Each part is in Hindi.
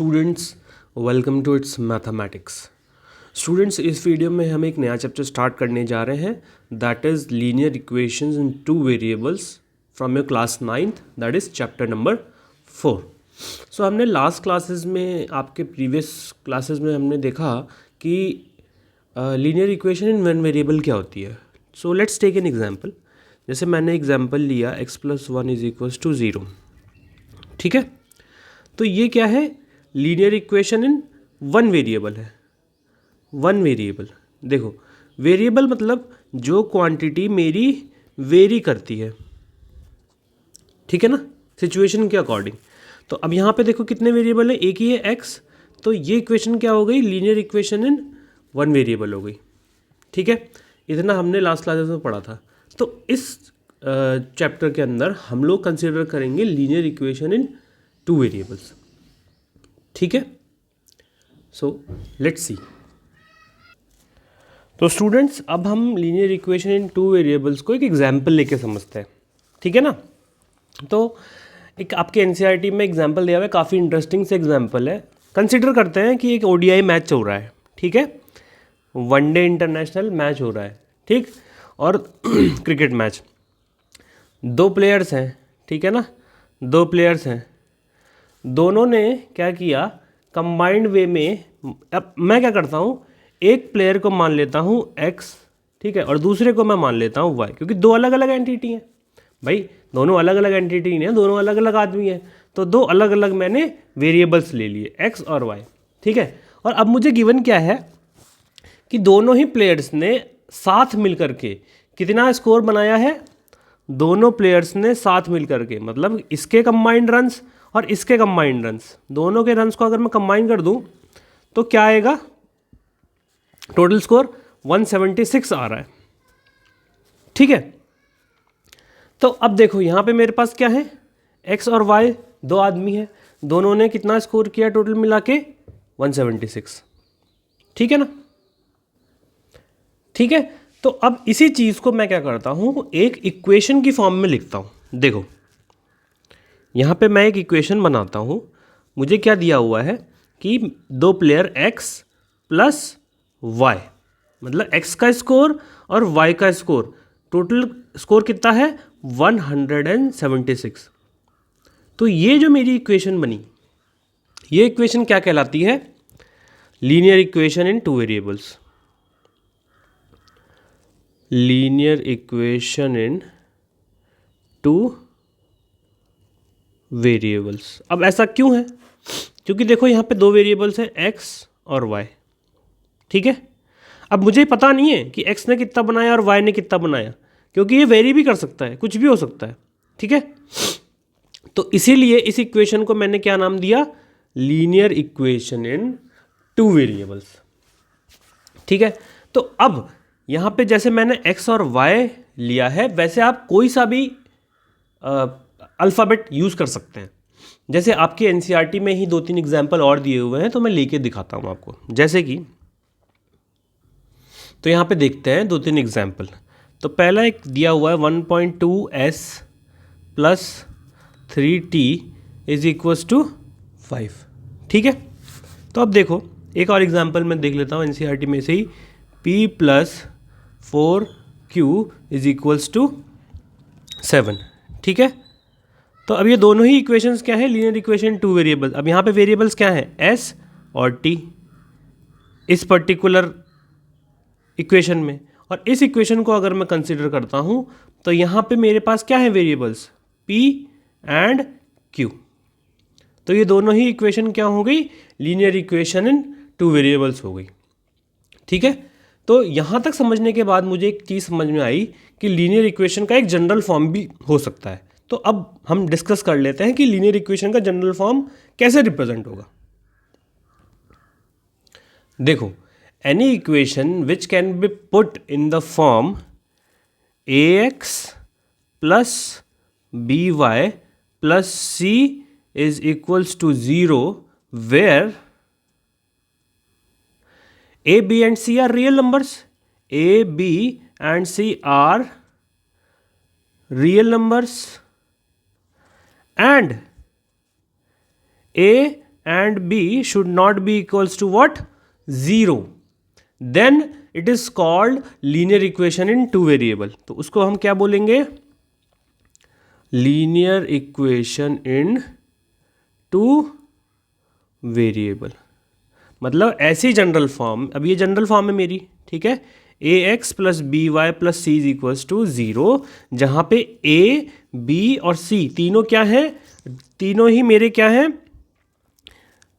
Students, welcome to its mathematics. Students, इस वीडियो में हम एक नया चैप्टर स्टार्ट करने जा रहे हैं, that is linear equations in two variables from your class 9th, that is chapter number 4। सो हमने लास्ट क्लासेस में, आपके प्रीवियस क्लासेस में हमने देखा कि linear equation in one variable क्या होती है। So let's take an example. जैसे मैंने एग्जांपल लिया x+1 इज इक्वल्स टू 0, ठीक है। तो ये क्या है? Linear equation in one variable है। वन वेरिएबल, देखो वेरिएबल मतलब जो क्वांटिटी मेरी वेरी करती है, ठीक है ना, सिचुएशन के अकॉर्डिंग। तो अब यहाँ पे देखो कितने वेरिएबल है, एक ही है x। तो ये इक्वेशन क्या हो गई? Linear equation in one variable हो गई, ठीक है। इतना हमने लास्ट क्लासेस में पढ़ा था। तो इस चैप्टर के अंदर हम लोग कंसिडर करेंगे लीनियर इक्वेशन इन टू वेरिएबल्स, ठीक है। So let's see. तो स्टूडेंट्स, अब हम लीनियर इक्वेशन इन टू वेरिएबल्स को एक एग्जांपल लेके समझते हैं, ठीक है ना। तो एक आपके एनसीईआरटी में एग्जांपल दिया हुआ है, काफ़ी इंटरेस्टिंग से एग्जांपल है। कंसिडर करते हैं कि एक ओडीआई मैच चल रहा है, ठीक है, वनडे इंटरनेशनल मैच हो रहा है, ठीक, और क्रिकेट मैच। दो प्लेयर्स हैं, ठीक है ना, दो प्लेयर्स हैं। दोनों ने क्या किया? कंबाइंड वे में, अब मैं क्या करता हूँ, एक प्लेयर को मान लेता हूँ x, ठीक है, और दूसरे को मैं मान लेता हूँ y, क्योंकि दो अलग अलग एंटिटी हैं भाई, दोनों अलग अलग एंटिटी नहीं है, दोनों अलग अलग आदमी हैं। तो दो अलग अलग मैंने वेरिएबल्स ले लिए, x और y, ठीक है। और अब मुझे गिवन क्या है कि दोनों ही प्लेयर्स ने साथ मिलकर के कितना स्कोर बनाया है? दोनों प्लेयर्स ने साथ मिलकर के, मतलब इसके कंबाइंड रन्स और इसके कंबाइंड रन्स, दोनों के रन्स को अगर मैं कंबाइन कर दूं तो क्या आएगा? टोटल स्कोर 176 आ रहा है, ठीक है। तो अब देखो यहाँ पे मेरे पास क्या है, x और y, दो आदमी हैं, दोनों ने कितना स्कोर किया टोटल मिला के? 176, ठीक है ना, ठीक है। तो अब इसी चीज़ को मैं क्या करता हूँ, एक इक्वेशन की फॉर्म में लिखता हूँ। देखो यहाँ पे मैं एक इक्वेशन बनाता हूँ। मुझे क्या दिया हुआ है कि दो प्लेयर x प्लस y, मतलब x का स्कोर और y का स्कोर, टोटल स्कोर कितना है? 176। तो ये जो मेरी इक्वेशन बनी, ये इक्वेशन क्या कहलाती है? लीनियर इक्वेशन इन टू वेरिएबल्स। लीनियर इक्वेशन इन टू वेरिएबल्स। अब ऐसा क्यों है? क्योंकि देखो यहाँ पे दो वेरिएबल्स हैं, x और y, ठीक है। अब मुझे पता नहीं है कि x ने कितना बनाया और y ने कितना बनाया, क्योंकि ये वेरी भी कर सकता है, कुछ भी हो सकता है, ठीक है। तो इसीलिए इस इक्वेशन को मैंने क्या नाम दिया? लीनियर इक्वेशन इन टू वेरिएबल्स, ठीक है। तो अब यहाँ पे जैसे मैंने x और y लिया है, वैसे आप कोई सा भी अल्फ़ाबेट यूज़ कर सकते हैं। जैसे आपके एनसीईआरटी में ही दो तीन एग्जाम्पल और दिए हुए हैं, तो मैं लेके दिखाता हूँ आपको। जैसे कि तो यहाँ पे देखते हैं दो तीन एग्जाम्पल। तो पहला एक दिया हुआ है 1.2s plus 3t is equals to 5, ठीक है। तो अब देखो एक और एग्जाम्पल मैं देख लेता हूँ एनसीईआरटी में से ही, p plus 4q is equals to 7, ठीक है। तो अब ये दोनों ही इक्वेशंस क्या है? Linear equation two variable. अब यहाँ पे वेरिएबल्स क्या हैं? s और t इस पर्टिकुलर इक्वेशन में। और इस इक्वेशन को अगर मैं कंसिडर करता हूँ तो यहाँ पे मेरे पास क्या है वेरिएबल्स? p and q। तो ये दोनों ही इक्वेशन क्या हो गई? लीनियर इक्वेशन इन टू वेरिएबल्स हो गई, ठीक है। तो यहाँ तक समझने के बाद मुझे एक चीज़ समझ में आई कि लीनियर इक्वेशन का एक जनरल फॉर्म भी हो सकता है। तो अब हम डिस्कस कर लेते हैं कि लीनियर इक्वेशन का जनरल फॉर्म कैसे रिप्रेजेंट होगा। देखो, any equation which can be put in the form ax plus by plus c is equals to 0, where a, b and c are real numbers. a, b and c are real numbers and a and b should not be equals to what? 0, then it is called linear equation in two variable. तो उसको हम क्या बोलेंगे? लीनियर इक्वेशन इन टू वेरिएबल. मतलब ऐसी जनरल फॉर्म, अब ये जनरल फॉर्म है मेरी, ठीक है, a x plus b y plus c is equals to 0, जहाँ पे ए बी और सी तीनों क्या हैं? तीनों ही मेरे क्या हैं?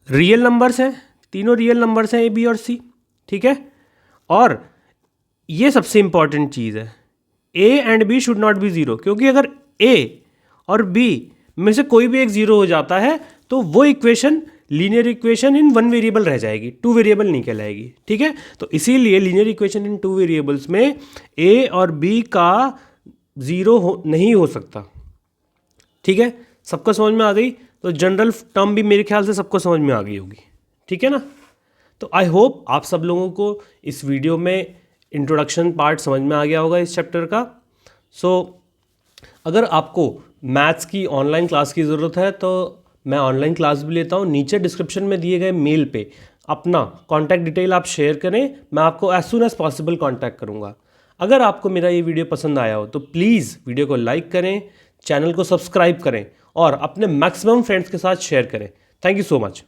रियल नंबर्स हैं. तीनों रियल नंबर्स हैं, ए बी और सी, ठीक है. और ये सबसे इंपॉर्टेंट चीज़ है, A and B should not be 0, क्योंकि अगर ए और बी में से कोई भी एक 0 हो जाता है तो वो equation linear equation in one variable रह जाएगी, टू वेरिएबल नहीं कहलाएगी, ठीक है. तो इसीलिए लीनियर इक्वेशन इन टू वेरिएबल्स में ए और बी का 0 नहीं हो सकता, ठीक है. सबको समझ में आ गई? तो जनरल टर्म भी मेरे ख्याल से सबको समझ में आ गई होगी, ठीक है ना. तो आई होप आप सब लोगों को इस वीडियो में इंट्रोडक्शन पार्ट समझ में आ गया होगा इस चैप्टर का. अगर आपको मैथ्स की ऑनलाइन क्लास की ज़रूरत है तो मैं ऑनलाइन क्लास भी लेता हूँ. नीचे डिस्क्रिप्शन में दिए गए मेल पे अपना कॉन्टैक्ट डिटेल आप शेयर करें, मैं आपको as soon as possible contact करूँगा. अगर आपको मेरा ये वीडियो पसंद आया हो तो प्लीज़ वीडियो को लाइक करें, चैनल को सब्सक्राइब करें और अपने मैक्सिमम फ्रेंड्स के साथ शेयर करें. Thank you so much.